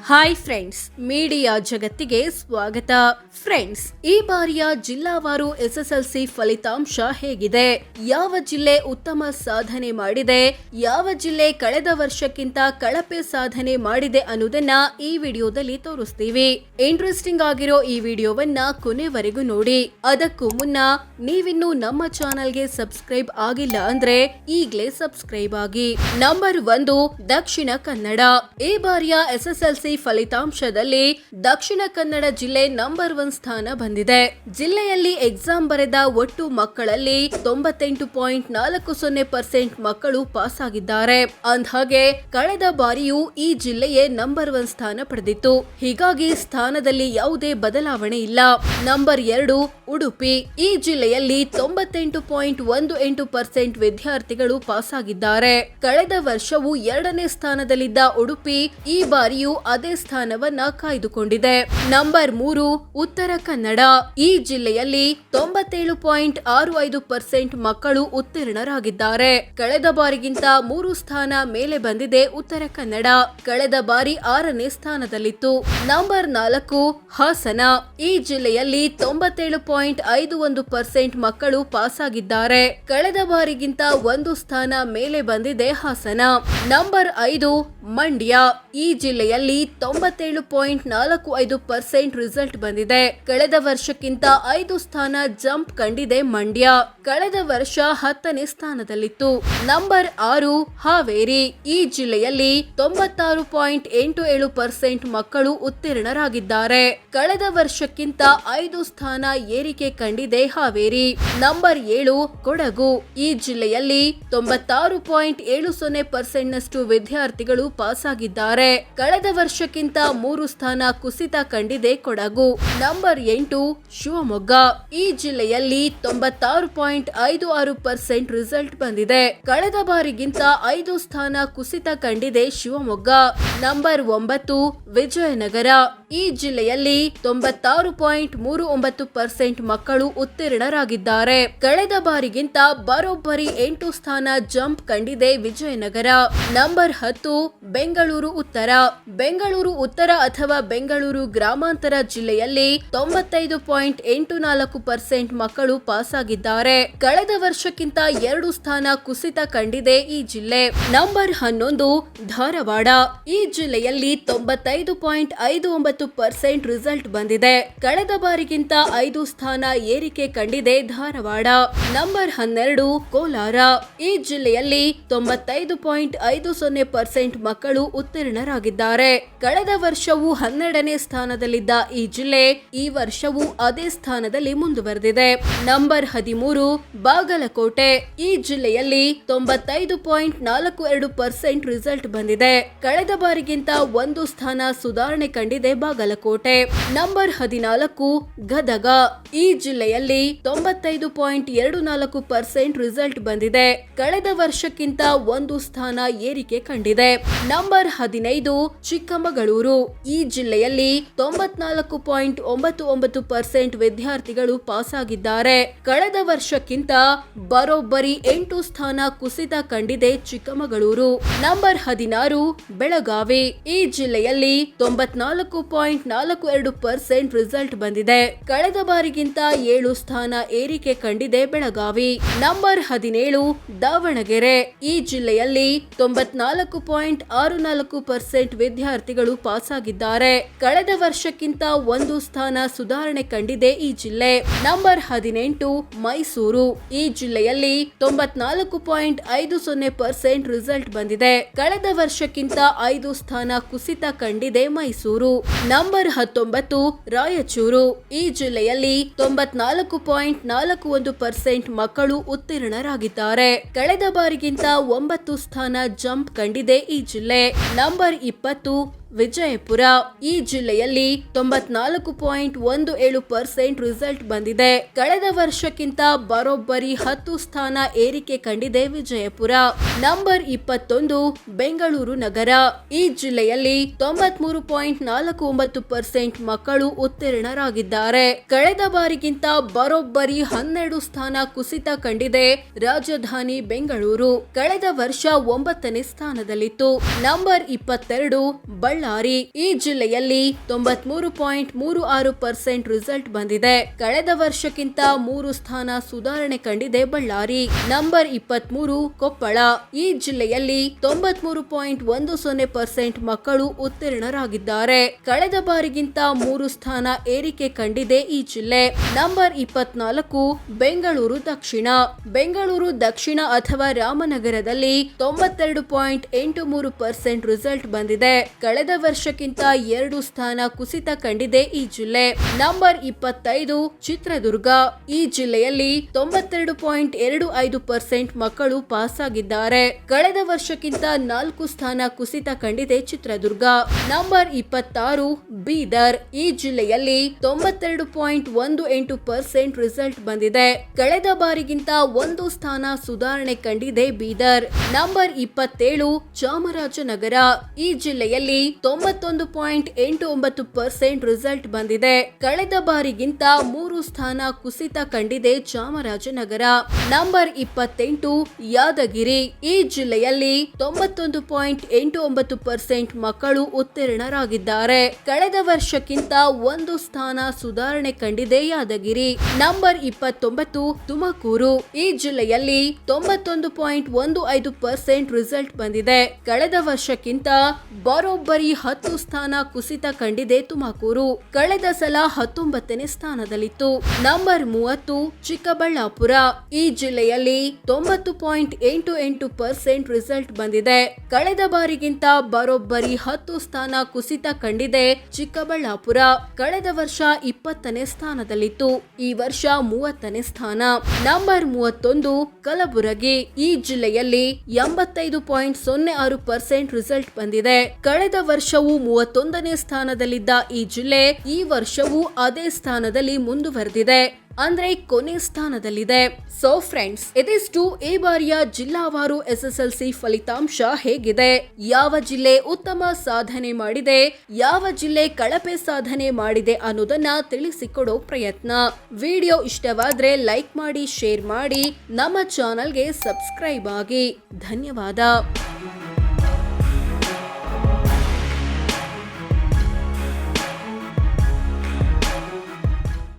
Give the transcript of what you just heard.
Hi friends, media ಜಗತ್ತಿಗೆ ಸ್ವಾಗತ. Friends, ಈ ಬಾರಿಯ ಜಿಲ್ಲಾವಾರು ಎಸ್ಎಸ್ಎಲ್ಸಿ ಫಲಿತಾಂಶ ಹೇಗಿದೆ? ಯಾವ ಜಿಲ್ಲೆ ಉತ್ತಮ ಸಾಧನೆ ಮಾಡಿದೆ? ಯಾವ ಜಿಲ್ಲೆ ಕಳೆದ ವರ್ಷಕ್ಕಿಂತ ಕಳಪೆ ಸಾಧನೆ ಮಾಡಿದೆ ಅನ್ನೋದನ್ನ ಈ ವಿಡಿಯೋದಲ್ಲಿ ತೋರಿಸ್ತೀವಿ. ಇಂಟ್ರೆಸ್ಟಿಂಗ್ ಆಗಿರೋ ಈ ವಿಡಿಯೋವನ್ನ ಕೊನೆವರೆಗೂ ನೋಡಿ. ಅದಕ್ಕೂ ಮುನ್ನ ನೀವಿನ್ನು ನಮ್ಮ ಚಾನೆಲ್ಗೆ ಸಬ್ಸ್ಕ್ರೈಬ್ ಆಗಿಲ್ಲ ಅಂದ್ರೆ ಈಗಲೇ ಸಬ್ಸ್ಕ್ರೈಬ್ ಆಗಿ. ನಂಬರ್ 1, ದಕ್ಷಿಣ ಕನ್ನಡ. ಈ ಬಾರಿಯ ಎಸ್ಎಸ್ಎಲ್ಸಿ ಫಲಿತಾಂಶದಲ್ಲಿ ದಕ್ಷಿಣ ಕನ್ನಡ ಜಿಲ್ಲೆ ನಂಬರ್ 1 ಸ್ಥಾನ ಬಂದಿದೆ. ಜಿಲ್ಲೆಯಲ್ಲಿ ಎಕ್ಸಾಮ್ ಬರೆದ ಒಟ್ಟು ಮಕ್ಕಳಲ್ಲಿ 98.40% ಮಕ್ಕಳು ಪಾಸ್ ಆಗಿದ್ದಾರೆ. ಅಂದ್ಹಾಗೆ ಕಳೆದ ಬಾರಿಯೂ ಈ ಜಿಲ್ಲೆಯೇ ನಂಬರ್ 1 ಸ್ಥಾನ ಪಡೆದಿತ್ತು. ಹೀಗಾಗಿ ಸ್ಥಾನದಲ್ಲಿ ಯಾವುದೇ ಬದಲಾವಣೆ ಇಲ್ಲ. ನಂಬರ್ 2, ಉಡುಪಿ. ಈ ಜಿಲ್ಲೆಯಲ್ಲಿ 98.18% ವಿದ್ಯಾರ್ಥಿಗಳು ಪಾಸ್ ಆಗಿದ್ದಾರೆ. ಕಳೆದ ವರ್ಷವೂ 2ನೇ ಸ್ಥಾನದಲ್ಲಿದ್ದ ಉಡುಪಿ ಈ ಬಾರಿಯೂ ಅದೇ ಸ್ಥಾನವನ್ನ ಕಾಯ್ದುಕೊಂಡಿದೆ. ನಂಬರ್ 3, ಉತ್ತರ ಕನ್ನಡ. ಈ ಜಿಲ್ಲೆಯಲ್ಲಿ 97.65% ಮಕ್ಕಳು ಉತ್ತೀರ್ಣರಾಗಿದ್ದಾರೆ. ಕಳೆದ ಬಾರಿಗಿಂತ 3 ಸ್ಥಾನ ಮೇಲೆ ಬಂದಿದೆ ಉತ್ತರ ಕನ್ನಡ. ಕಳೆದ ಬಾರಿ 6ನೇ ಸ್ಥಾನದಲ್ಲಿತ್ತು. ನಂಬರ್ 4, ಹಾಸನ. ಈ ಜಿಲ್ಲೆಯಲ್ಲಿ 97.51% ಮಕ್ಕಳು ಪಾಸ್ ಆಗಿದ್ದಾರೆ. ಕಳೆದ ಬಾರಿಗಿಂತ 1 ಸ್ಥಾನ ಮೇಲೆ ಬಂದಿದೆ ಹಾಸನ. ನಂಬರ್ 5, ಮಂಡ್ಯ. ಈ ಜಿಲ್ಲೆಯಲ್ಲಿ 97.45% ರಿಸಲ್ಟ್ ಬಂದಿದೆ. ಕಳೆದ ವರ್ಷಕ್ಕಿಂತ 5 ಸ್ಥಾನ ಜಂಪ್ ಕಂಡಿದೆ ಮಂಡ್ಯ. ಕಳೆದ ವರ್ಷ 10ನೇ ಸ್ಥಾನದಲ್ಲಿತ್ತು. ನಂಬರ್ 6, ಹಾವೇರಿ. ಈ ಜಿಲ್ಲೆಯಲ್ಲಿ 96.87% ಮಕ್ಕಳು ಉತ್ತೀರ್ಣರಾಗಿದ್ದಾರೆ. ಕಳೆದ ವರ್ಷಕ್ಕಿಂತ 5 ಸ್ಥಾನ ಏರಿಕೆ ಕಂಡಿದೆ ಹಾವೇರಿ. ನಂಬರ್ 7, ಕೊಡಗು. ಈ ಜಿಲ್ಲೆಯಲ್ಲಿ 96.70% ನಷ್ಟು ವಿದ್ಯಾರ್ಥಿಗಳು ಪಾಸ್ ಆಗಿದ್ದಾರೆ. ಕಳೆದ ವರ್ಷಕ್ಕಿಂತ 3 ಸ್ಥಾನ ಕುಸಿತ ಕಂಡಿದೆ ಕೊಡಗು. ನಂಬರ್ 8, ಶಿವಮೊಗ್ಗ. ಈ ಜಿಲ್ಲೆಯಲ್ಲಿ 96.56% ರಿಸಲ್ಟ್ ಬಂದಿದೆ. ಕಳೆದ ಬಾರಿಗಿಂತ 5 ಸ್ಥಾನ ಕುಸಿತ ಕಂಡಿದೆ ಶಿವಮೊಗ್ಗ. ನಂಬರ್ 9, ವಿಜಯನಗರ. ಈ ಜಿಲ್ಲೆಯಲ್ಲಿ 96.39% ಮಕ್ಕಳು ಉತ್ತೀರ್ಣರಾಗಿದ್ದಾರೆ. ಕಳೆದ ಬಾರಿಗಿಂತ ಬರೋಬ್ಬರಿ 8 ಸ್ಥಾನ ಜಂಪ್ ಕಂಡಿದೆ ವಿಜಯನಗರ. ನಂಬರ್ 10, ಬೆಂಗಳೂರು ಉತ್ತರ. ಬೆಂಗಳೂರು ಉತ್ತರ ಅಥವಾ ಬೆಂಗಳೂರು ಗ್ರಾಮಾಂತರ ಜಿಲ್ಲೆಯಲ್ಲಿ 95.84% ಮಕ್ಕಳು ಪಾಸ್ ಆಗಿದ್ದಾರೆ. ಕಳೆದ ವರ್ಷಕ್ಕಿಂತ 2 ಸ್ಥಾನ ಕುಸಿತ ಕಂಡಿದೆ ಈ ಜಿಲ್ಲೆ. ನಂಬರ್ 11, ಧಾರವಾಡ. ಈ ಜಿಲ್ಲೆಯಲ್ಲಿ 95.59% ರಿಸಲ್ಟ್ ಬಂದಿದೆ. ಕಳೆದ ಬಾರಿಗಿಂತ 5 ಸ್ಥಾನ ಏರಿಕೆ ಕಂಡಿದೆ ಧಾರವಾಡ. ನಂಬರ್ 12, ಕೋಲಾರ. ಈ ಜಿಲ್ಲೆಯಲ್ಲಿ 95.50% ಮಕ್ಕಳು ಉತ್ತೀರ್ಣರಾಗಿದ್ದಾರೆ. ಕಳೆದ ವರ್ಷವೂ 12ನೇ ಸ್ಥಾನದಲ್ಲಿದ್ದ ಈ ಜಿಲ್ಲೆ ಈ ವರ್ಷವೂ ಅದೇ ಸ್ಥಾನದಲ್ಲಿ ಮುಂದುವರೆದಿದೆ. ನಂಬರ್ 13, ಬಾಗಲಕೋಟೆ. ಈ ಜಿಲ್ಲೆಯಲ್ಲಿ 95.42% ರಿಸಲ್ಟ್ ಬಂದಿದೆ. ಕಳೆದ ಬಾರಿಗಿಂತ 1 ಸ್ಥಾನ ಸುಧಾರಣೆ ಕಂಡಿದೆ ಬಾಗಲಕೋಟೆ. ನಂಬರ್ 14, ಗದಗ. ಈ ಜಿಲ್ಲೆಯಲ್ಲಿ 95.24% ರಿಸಲ್ಟ್ ಬಂದಿದೆ. ಕಳೆದ ವರ್ಷಕ್ಕಿಂತ 1 ಸ್ಥಾನ ಏರಿಕೆ ಕಂಡಿದೆ. ನಂಬರ್ 15, ಚಿಕ್ಕಮಗಳೂರು. ಈ ಜಿಲ್ಲೆಯಲ್ಲಿ 94.99% ವಿದ್ಯಾರ್ಥಿಗಳು ಪಾಸ್ ಆಗಿದ್ದಾರೆ. ಕಳೆದ ವರ್ಷಕ್ಕಿಂತ ಬರೋಬ್ಬರಿ 8 ಸ್ಥಾನ ಕುಸಿತ ಕಂಡಿದೆ ಚಿಕ್ಕಮಗಳೂರು. ನಂಬರ್ 16, ಬೆಳಗಾವಿ. ಈ ಜಿಲ್ಲೆಯಲ್ಲಿ 94.42% ರಿಸಲ್ಟ್ ಬಂದಿದೆ. ಕಳೆದ ಬಾರಿಗಿಂತ 7 ಸ್ಥಾನ ಏರಿಕೆ ಕಂಡಿದೆ ಬೆಳಗಾವಿ. ನಂಬರ್ 17, ದಾವಣಗೆರೆ. ಈ ಜಿಲ್ಲೆಯಲ್ಲಿ 94.64% ವಿದ್ಯಾರ್ಥಿಗಳು ಪಾಸ್ ಆಗಿದ್ದಾರೆ. ಕಳೆದ ವರ್ಷಕ್ಕಿಂತ 1 ಸ್ಥಾನ ಸುಧಾರಣೆ ಕಂಡಿದೆ ಈ ಜಿಲ್ಲೆ. ನಂಬರ್ 18, ಮೈಸೂರು. ಈ ಜಿಲ್ಲೆಯಲ್ಲಿ 94.50% ರಿಸಲ್ಟ್ ಬಂದಿದೆ. ಕಳೆದ ವರ್ಷಕ್ಕಿಂತ 5 ಸ್ಥಾನ ಕುಸಿತ ಕಂಡಿದೆ ಮೈಸೂರು. ನಂಬರ್ 19, ರಾಯಚೂರು. ಈ ಜಿಲ್ಲೆಯಲ್ಲಿ 94.41% ಮಕ್ಕಳು ಉತ್ತೀರ್ಣರಾಗಿದ್ದಾರೆ. ಕಳೆದ ಬಾರಿಗಿಂತ 9 ಸ್ಥಾನ ಜಂಪ್ ಕಂಡಿದೆ ಈ ಜಿಲ್ಲೆ. ನಂಬರ್ 20, ವಿಜಯಪುರ. ಈ ಜಿಲ್ಲೆಯಲ್ಲಿ 94.17% ರಿಸಲ್ಟ್ ಬಂದಿದೆ. ಕಳೆದ ವರ್ಷಕ್ಕಿಂತ ಬರೋಬ್ಬರಿ 10 ಸ್ಥಾನ ಏರಿಕೆ ಕಂಡಿದೆ ವಿಜಯಪುರ. ನಂಬರ್ 21, ಬೆಂಗಳೂರು ನಗರ. ಈ ಜಿಲ್ಲೆಯಲ್ಲಿ 93.49% ಮಕ್ಕಳು ಉತ್ತೀರ್ಣರಾಗಿದ್ದಾರೆ. ಕಳೆದ ಬಾರಿಗಿಂತ ಬರೋಬ್ಬರಿ 12 ಸ್ಥಾನ ಕುಸಿತ ಕಂಡಿದೆ ರಾಜಧಾನಿ ಬೆಂಗಳೂರು. ಕಳೆದ ವರ್ಷ 9ನೇ ಸ್ಥಾನದಲ್ಲಿತ್ತು. ನಂಬರ್ 22, ಬಳ್ಳಾರಿ. ಬಳ್ಳಾರಿ. ಈ ಜಿಲ್ಲೆಯಲ್ಲಿ 93.36% ರಿಸಲ್ಟ್ ಬಂದಿದೆ. ಕಳೆದ ವರ್ಷಕ್ಕಿಂತ 3 ಸ್ಥಾನ ಸುಧಾರಣೆ ಕಂಡಿದೆ ಬಳ್ಳಾರಿ. ನಂಬರ್ 23 ಕೊಪ್ಪಳ. ಈ ಜಿಲ್ಲೆಯಲ್ಲಿ 93.10% ಮಕ್ಕಳು ಉತ್ತೀರ್ಣರಾಗಿದ್ದಾರೆ. ಕಳೆದ ಬಾರಿಗಿಂತ 3 ಸ್ಥಾನ ಏರಿಕೆ ಕಂಡಿದೆ ಈ ಜಿಲ್ಲೆ. ನಂಬರ್ 24 ಬೆಂಗಳೂರು ದಕ್ಷಿಣ. ಬೆಂಗಳೂರು ದಕ್ಷಿಣ ಅಥವಾ ರಾಮನಗರದಲ್ಲಿ 92.83% ರಿಸಲ್ಟ್ ಬಂದಿದೆ. ಕಳೆದ ವರ್ಷಕ್ಕಿಂತ 2 ಸ್ಥಾನ ಕುಸಿತ ಕಂಡಿದೆ ಈ ಜಿಲ್ಲೆ. ನಂಬರ್ 25 ಚಿತ್ರದುರ್ಗ. ಈ ಜಿಲ್ಲೆಯಲ್ಲಿ 92.25% ಮಕ್ಕಳು ಪಾಸ್ ಆಗಿದ್ದಾರೆ. ಕಳೆದ ವರ್ಷಕ್ಕಿಂತ 4 ಸ್ಥಾನ ಕುಸಿತ ಕಂಡಿದೆ ಚಿತ್ರದುರ್ಗ. ನಂಬರ್ 26 ಬೀದರ್. ಈ ಜಿಲ್ಲೆಯಲ್ಲಿ 92.18% ರಿಸಲ್ಟ್ ಬಂದಿದೆ. ಕಳೆದ ಬಾರಿಗಿಂತ 1 ಸ್ಥಾನ ಸುಧಾರಣೆ ಕಂಡಿದೆ ಬೀದರ್. ನಂಬರ್ 27 ಚಾಮರಾಜನಗರ. ಈ ಜಿಲ್ಲೆಯಲ್ಲಿ 91.89% ರಿಸಲ್ಟ್ ಬಂದಿದೆ. ಕಳೆದ ಬಾರಿಗಿಂತ 3 ಸ್ಥಾನ ಕುಸಿತ ಕಂಡಿದೆ ಚಾಮರಾಜನಗರ. ನಂಬರ್ 28 ಯಾದಗಿರಿ. ಈ ಜಿಲ್ಲೆಯಲ್ಲಿ 91.89% ಮಕ್ಕಳು ಉತ್ತೀರ್ಣರಾಗಿದ್ದಾರೆ. ಕಳೆದ ವರ್ಷಕ್ಕಿಂತ 1 ಸ್ಥಾನ ಸುಧಾರಣೆ ಕಂಡಿದೆ ಯಾದಗಿರಿ. ನಂಬರ್ 29 ತುಮಕೂರು. ಈ ಜಿಲ್ಲೆಯಲ್ಲಿ 91.15% ರಿಸಲ್ಟ್ ಬಂದಿದೆ. ಕಳೆದ ವರ್ಷಕ್ಕಿಂತ ಬರೋಬ್ಬರಿ 10 ಸ್ಥಾನ ಕುಸಿತ ಕಂಡಿದೆ ತುಮಕೂರು. ಕಳೆದ ಸಲ 19ನೇ ಸ್ಥಾನದಲ್ಲಿತ್ತು. ನಂಬರ್ 30 ಚಿಕ್ಕಬಳ್ಳಾಪುರ. ಈ ಜಿಲ್ಲೆಯಲ್ಲಿ 90.88% ರಿಸಲ್ಟ್ ಬಂದಿದೆ. ಕಳೆದ ಬಾರಿಗಿಂತ ಬರೋಬ್ಬರಿ 10 ಸ್ಥಾನ ಕುಸಿತ ಕಂಡಿದೆ ಚಿಕ್ಕಬಳ್ಳಾಪುರ. ಕಳೆದ ವರ್ಷ 20ನೇ ಸ್ಥಾನದಲ್ಲಿತ್ತು. ಈ ವರ್ಷ 30ನೇ ಸ್ಥಾನ. ನಂಬರ್ 31 ಕಲಬುರಗಿ. ಈ ಜಿಲ್ಲೆಯಲ್ಲಿ 85.06% ರಿಸಲ್ಟ್ ಬಂದಿದೆ. ಕಳೆದ ವರ್ಷವೂ 31ನೇ ಸ್ಥಾನದಲ್ಲಿದ್ದ ಈ ಜಿಲ್ಲೆ ಈ ವರ್ಷವೂ ಅದೇ ಸ್ಥಾನದಲ್ಲಿ ಮುಂದುವರೆದಿದೆ. ಅಂದ್ರೆ ಕೊನೆ ಸ್ಥಾನದಲ್ಲಿದೆ. ಸೊ ಫ್ರೆಂಡ್ಸ್, ಇದಿಷ್ಟು ಈ ಬಾರಿಯ ಜಿಲ್ಲಾವಾರು SSLC ಫಲಿತಾಂಶ ಹೇಗಿದೆ, ಯಾವ ಜಿಲ್ಲೆ ಉತ್ತಮ ಸಾಧನೆ ಮಾಡಿದೆ, ಯಾವ ಜಿಲ್ಲೆ ಕಳಪೆ ಸಾಧನೆ ಮಾಡಿದೆ ಅನ್ನೋದನ್ನ ತಿಳಿಸಿಕೊಡೋ ಪ್ರಯತ್ನ. ವಿಡಿಯೋ ಇಷ್ಟವಾದ್ರೆ ಲೈಕ್ ಮಾಡಿ, ಶೇರ್ ಮಾಡಿ, ನಮ್ಮ ಚಾನೆಲ್ಗೆ ಸಬ್ಸ್ಕ್ರೈಬ್ ಆಗಿ. ಧನ್ಯವಾದ.